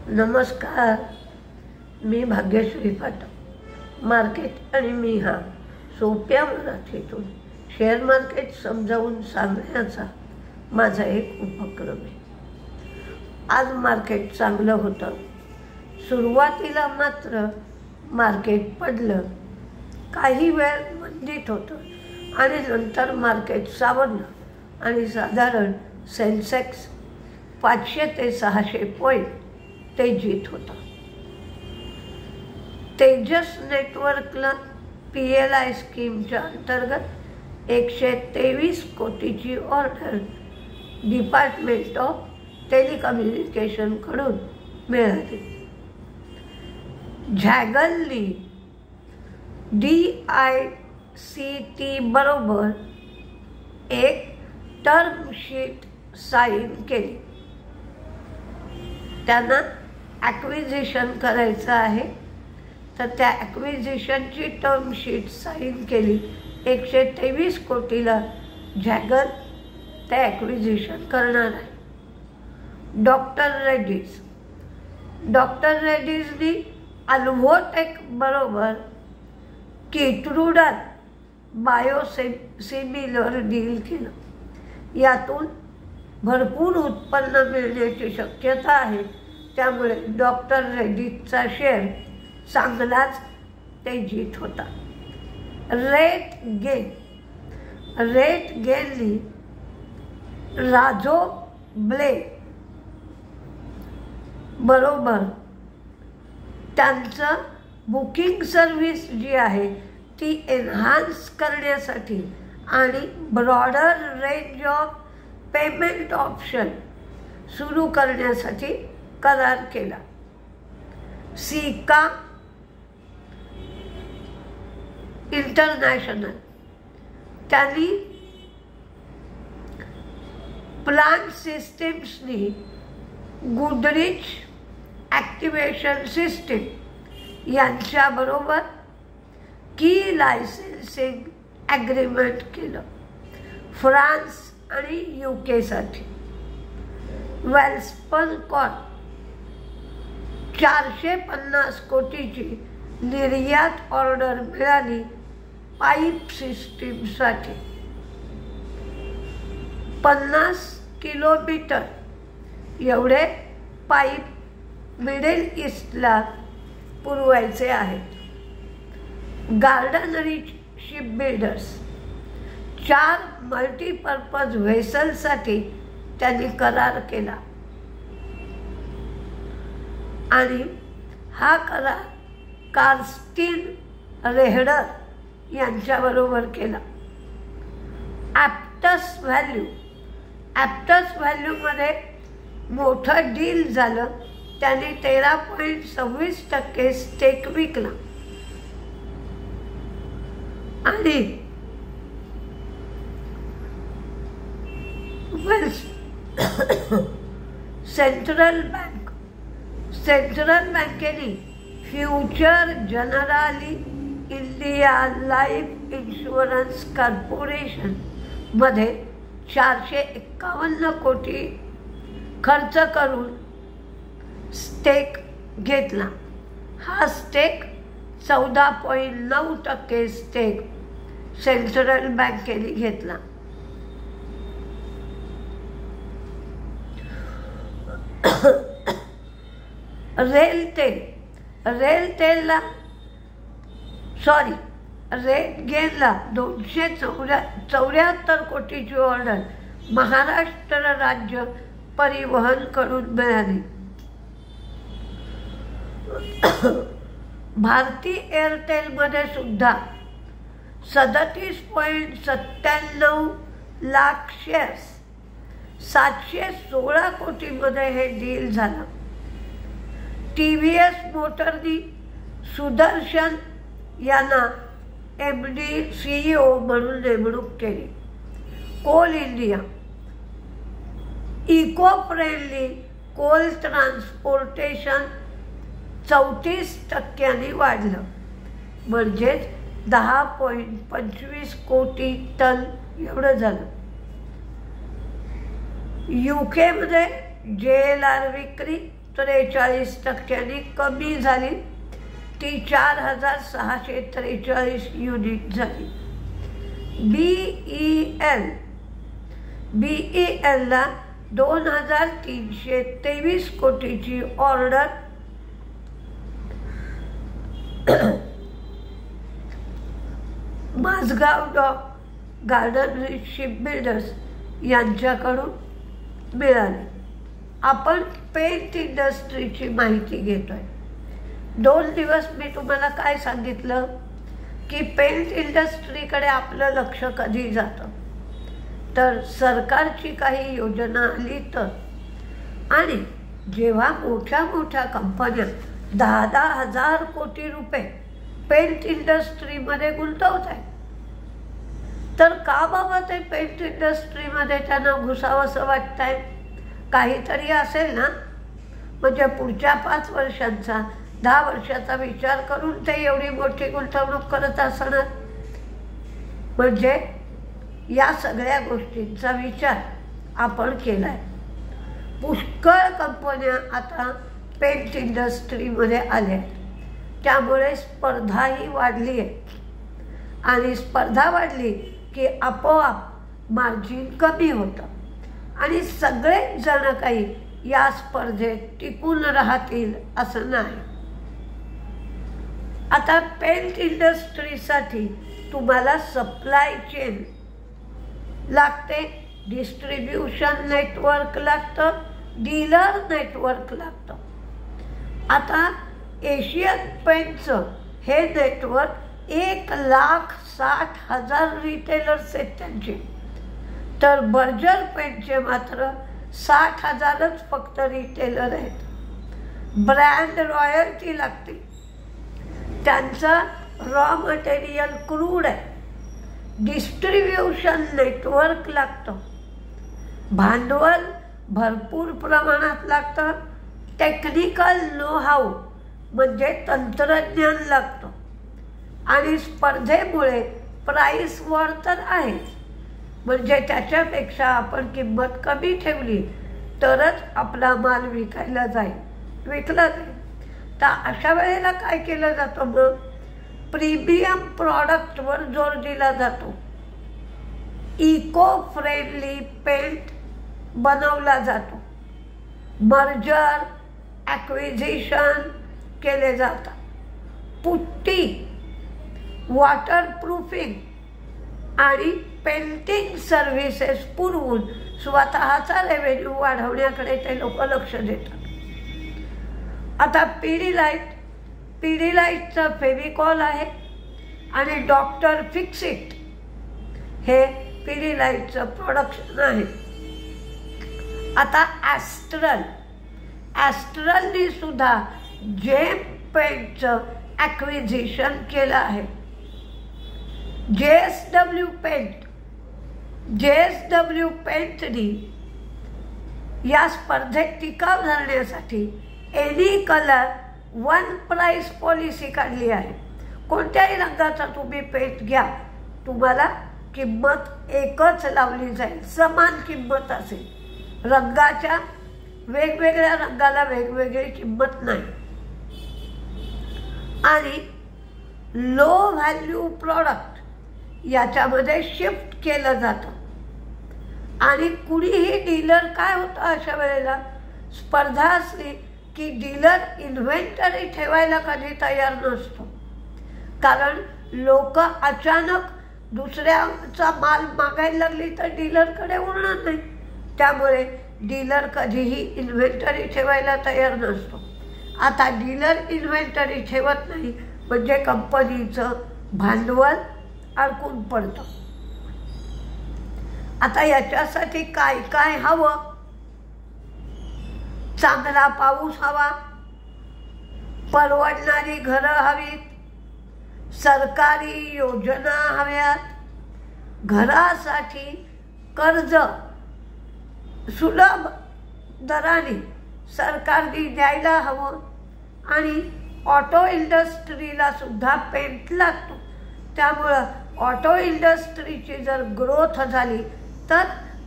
नमस्कार, मी भाग्यश्री पाठक. मार्केट आणि मी हा सोप्या मराठीतून शेअर मार्केट समजावून सांगण्याचा माझा एक उपक्रम आहे. आज मार्केट चांगलं होतं. सुरुवातीला मात्र मार्केट पडलं, काही वेळ मंदीत होतं आणि नंतर मार्केट सावरलं आणि साधारण सेन्सेक्स 500 ते 600 पॉईंट तेजीत होता. तेजस नेटवर्कला PLI स्कीमच्या अंतर्गत 123 कोटीची ऑर्डर डिपार्टमेंट ऑफ टेलिकम्युनिकेशनकडून मिळाली. झॅगलनी DICT बरोबर एक टर्म शीट साईन केली. त्यांना ॲक्विजिशन करायचं आहे, तर त्या ॲक्विजिशनची टर्म शीट साईन केली. 123 कोटीला झॅगल ते ॲक्विजिशन करणार आहे. डॉक्टर रेड्डीजनी अल्व्होटेक बरोबर किटरुडा बायोसिमिलर डील केलं. यातून भरपूर उत्पन्न मिळण्याची शक्यता आहे. त्यामुळे डॉक्टर रेड्डीजचा शेअर चांगलाच तेजीत होता. रेट गेननी राजो ब्ले बरोबर त्यांचं बुकिंग सर्व्हिस जी आहे ती एन्हान्स करण्यासाठी आणि broader range of payment option सुरू करण्यासाठी करार केला. सिका इंटरनॅशनल त्यांनी प्लांट सिस्टीम्सनी गुडरीच ॲक्टिवेशन सिस्टीम यांच्याबरोबर की लायसेन्सिंग ॲग्रीमेंट केलं. फ्रान्स आणि UK साठी वेल्स्पन कॉर्प 450 कोटीची निर्यात ऑर्डर मिळाली. पाईप सिस्टीमसाठी 50 किलोमीटर एवढे पाईप मिडल ईस्टला पुरवायचे आहेत. गार्डन रिच शिपबिल्डर्स 4 मल्टीपर्पज व्हेसलसाठी त्यांनी करार केला आणि हा करार कार्स्टिन रेहडर यांच्याबरोबर केला. ॲप्टस व्हॅल्यूमध्ये मोठं डील झालं. त्यांनी 13.26% स्टेक विकला आणि सेंट्रल बँकेने future generally India life insurance corporation मध्ये 451 कोटी खर्च करून स्टेक घेतला. हा स्टेक 14.9% स्टेक सेंट्रल बँकेने घेतला. रेलटेलला 274 कोटीची ऑर्डर महाराष्ट्र राज्य परिवहनकडून मिळाली. भारती एअरटेलमध्ये सुद्धा 37.97 लाख शेअर्स 716 कोटीमध्ये हे डील झालं. TVS मोटरनी सुदर्शन यांना MD CEO म्हणून नेमणूक केली. Coal India eco friendly coal transportation 34% वाढलं, म्हणजेच 10.25 कोटी टन एवढं झालं. UK मध्ये JLR विक्री 43% कमी झाली, ती 4643 युनिट झाली. BELला 2323 कोटीची order Mazagon dock garden ship builders यांच्याकडून मिळाली. आपण पेंट इंडस्ट्रीची माहिती घेतोय. 2 दिवस मी तुम्हाला काय सांगितलं की पेंट इंडस्ट्रीकडे आपलं लक्ष कधी जातं तर सरकारची काही योजना आली तर, आणि जेव्हा मोठ्या मोठ्या कंपन्या 10,000 हजार कोटी रुपये पेंट इंडस्ट्रीमध्ये गुंतवत आहेत, तर का बाबा ते पेंट इंडस्ट्रीमध्ये त्यांना घुसावंसं वाटतंय? काहीतरी असेल ना. म्हणजे पुढच्या 5 वर्षांचा 10 वर्षाचा विचार करून ते एवढी मोठी गुंतवणूक करत असणार. म्हणजे या सगळ्या गोष्टींचा विचार आपण केलाय. पुष्कळ कंपन्या आता पेंट इंडस्ट्रीमध्ये आल्या, त्यामुळे स्पर्धाही वाढली आहे, आणि स्पर्धा वाढली की आपोआप मार्जिन कमी होतं आणि सगळेच जण काही या स्पर्धेत टिकून राहतील असं नाही. आता पेंट इंडस्ट्रीसाठी तुम्हाला सप्लाय चेन लागते, डिस्ट्रीब्युशन नेटवर्क लागतं, डीलर नेटवर्क लागतं. आता एशियन पेंटचं हे नेटवर्क 1,60,000 रिटेलर्स आहेत त्यांचे, तर बर्जर पेंटचे मात्र 60,000च फक्त रिटेलर आहेत. ब्रँड रॉयल्टी लागते, त्यांचा रॉ मटेरियल क्रूड आहे, डिस्ट्रीब्युशन नेटवर्क लागतं, भांडवल भरपूर प्रमाणात लागतं, टेक्निकल नो हाऊ म्हणजे तंत्रज्ञान लागतं, आणि स्पर्धेमुळे प्राईस वॉर तर आहेच. म्हणजे त्याच्यापेक्षा आपण किंमत कमी ठेवली तरच आपला माल विकला जाईल. तर अशा वेळेला काय केलं जातं? मग प्रीमियम प्रॉडक्टवर जोर दिला जातो. इको फ्रेंडली पेंट बनवला जातो. मर्जर ॲक्विजिशन केले जातात. पुट्टी, वॉटरप्रूफिंग आणि पेंटिंग सर्व्हिसेस पुरवून स्वतःचा रेव्हेन्यू वाढवण्याकडे ते लोक लक्ष देतात. आता पिडीलाईटचं फेविकॉल आहे आणि डॉक्टर फिक्सिट हे पिडीलाईटचं प्रोडक्शन आहे. आता ॲस्ट्रलनी सुद्धा जेम पेंटचं ॲक्विजिशन केलं आहे. JSW पेंटनी या स्पर्धेत टिकाव धरण्यासाठी any colour one price policy काढली आहे. कोणत्याही रंगाचा तुम्ही पेंट घ्या, तुम्हाला किंमत एकच लावली जाईल, समान किंमत असेल. रंगाच्या वेगवेगळ्या रंगाला वेगवेगळी किंमत नाही. आणि लो व्हॅल्यू प्रॉडक्ट याच्यामध्ये शिफ्ट केलं जातं. आणि कुणीही डीलर काय होतं अशा वेळेला, स्पर्धा असली की डीलर इन्व्हेंटरी ठेवायला कधी तयार नसतो, कारण लोक अचानक दुसऱ्याचा माल मागायला लागली तर डीलरकडे उरणार नाही. त्यामुळे डीलर कधीही इन्व्हेंटरी ठेवायला तयार नसतो. आता डीलर इन्व्हेंटरी ठेवत नाही म्हणजे कंपनीचं भांडवल अडकून पडतं. आता याच्यासाठी काय काय हवं? चांगला पाऊस हवा, परवडणारी घरं हवीत, सरकारी योजना हव्यात, घरासाठी कर्ज सुलभ दराने सरकारने द्यायला हवं. आणि ऑटो इंडस्ट्रीला सुद्धा पेंट लागतो. त्यामुळं ऑटो इंडस्ट्रीची जर ग्रोथ झाली तर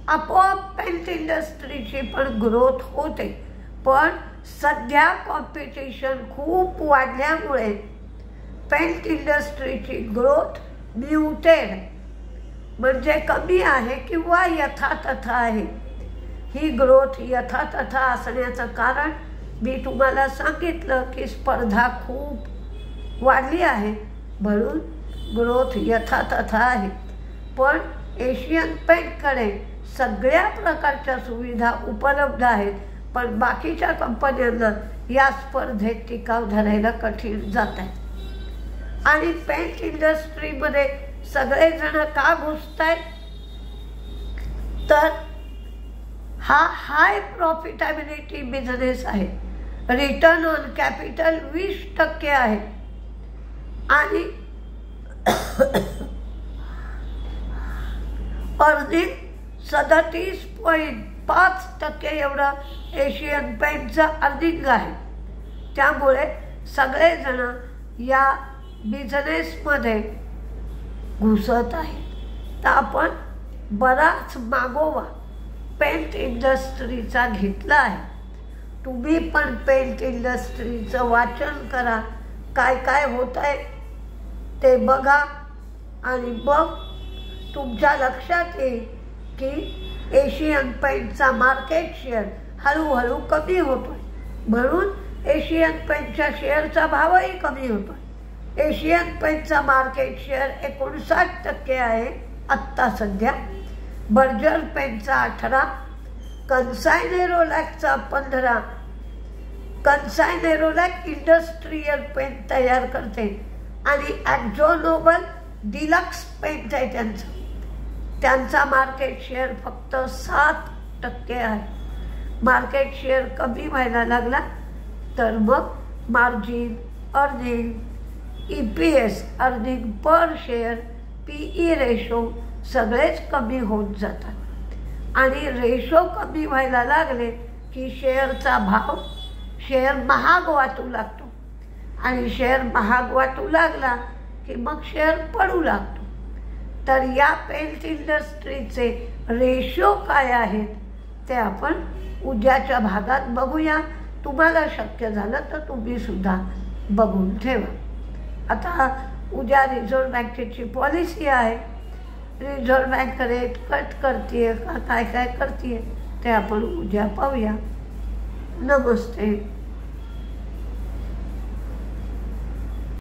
आपोआप पेंट इंडस्ट्रीची पण ग्रोथ होते. पण सध्या कॉम्पिटिशन खूप वाढल्यामुळे पेंट इंडस्ट्रीची ग्रोथ म्युटेड म्हणजे कमी आहे किंवा यथातथा आहे. ही ग्रोथ यथातथा असण्याचं कारण मी तुम्हाला सांगितलं की स्पर्धा खूप वाढली आहे म्हणून ग्रोथ यथातथा आहे. पण एशियन पेंटकडे सगळ्या प्रकारच्या सुविधा उपलब्ध आहेत, पण बाकीच्या कंपन्यांना या स्पर्धेत टिकाव धरायला कठीण जात आहे. आणि पेंट इंडस्ट्रीमध्ये सगळेजण का घुसत आहेत तर हा हाय प्रॉफिटेबिलिटी बिझनेस आहे. रिटर्न ऑन कॅपिटल 20% आहे आणि अर्निंग 37.5% एवढं एशियन पेंटचं अर्निंग आहे. त्यामुळे सगळेजण या बिझनेसमध्ये घुसत आहेत. तर आपण बराच मागोवा पेंट इंडस्ट्रीचा घेतला आहे. तुम्ही पण पेंट इंडस्ट्रीचं वाचन करा, काय काय होत आहे ते बघा आणि मग तुमच्या लक्षात येईल की एशियन पेंटचा मार्केट शेअर हळूहळू कमी होतो आहे, म्हणून एशियन पेंटच्या शेअरचा भावही कमी होतो आहे. एशियन पेंटचा मार्केट शेअर 59% आहे आत्ता सध्या. बर्जर पेंटचा 18, कन्साय नेरोलॅकचा 15. कन्साय नेरोलॅक इंडस्ट्रियल पेंट तयार करते आणि ॲक्झो नोबल डिलक्स पेंट आहे त्यांचा मार्केट शेअर फक्त 7% आहे. मार्केट शेअर कमी व्हायला लागला तर मग margin, earning, EPS earning per share, PE ratio सगळेच कमी होत जातात. आणि रेशो कमी व्हायला लागले की शेअरचा भाव शेअर महाग वाटू लागतो आणि शेअर महाग वाटू लागला की मग शेअर पडू लागतो. तर या पेंट इंडस्ट्रीचे रेशो काय आहेत ते आपण उद्याच्या भागात बघूया. तुम्हाला शक्य झालं तर तुम्ही सुद्धा बघून ठेवा. आता उद्या रिझर्व्ह बँकेची पॉलिसी आहे. रिझर्व्ह बँक रेट कट करते का काय काय करते ते आपण उद्या पाहूया. नमस्ते.